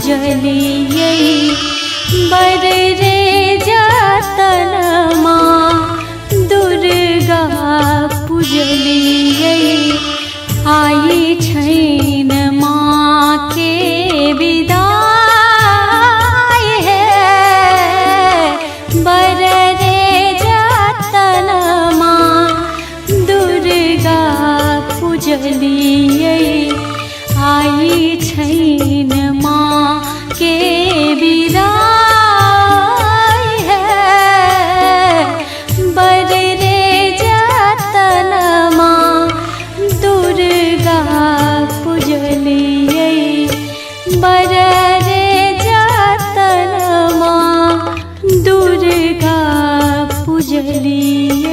पूजलियै बर रे जतनमा दुर्गा पूजलियै आई छैन माँ के विदाई है बर रे जतनमा दुर्गा पूजलियै आई छैन माँ के विदाई है बर रे जतनमा दुर्गा पूजलियै बर रे जतनमा दुर्गा पूजलियै।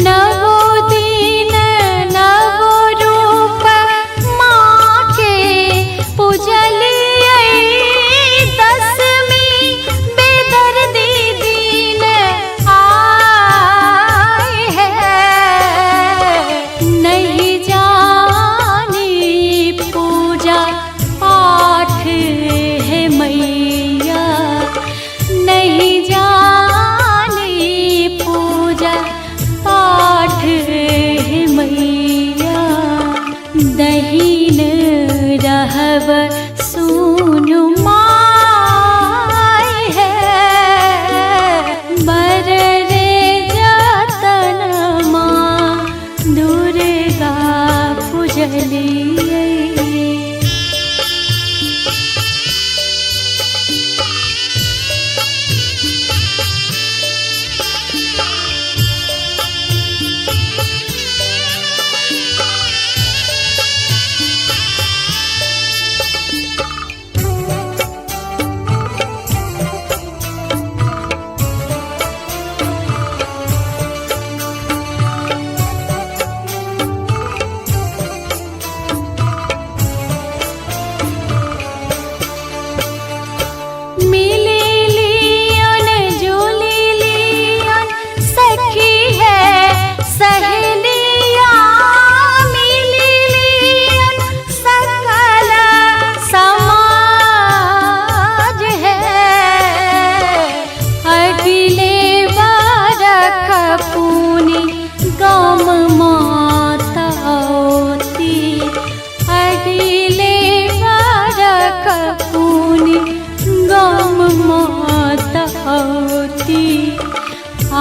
नवो दिन नवो रूप माँ के पूजलियै दशमी बेदर्दी दिन आए है नहीं जानी पूजा पाठ है मैया नहीं जानी पूजा पाठ है मैया दहीन रहब सुनु माय है बर रे जतनमा दुर्गा पूजलियै।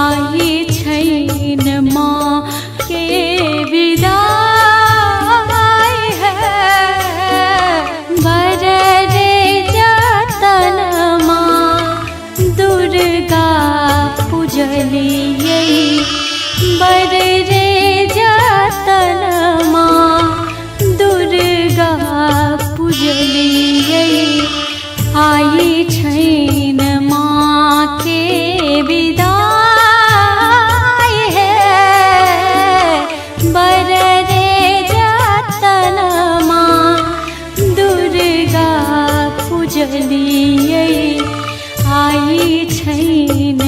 आई छैन माँ के विदाई है बर रे जतनमा दुर्गा पूजलियै बर रे जतनमा दुर्गा पूजलियै आई छैन माँ के विदाई है बर रे जतनमा दुर्गा पूजलियै आई छैन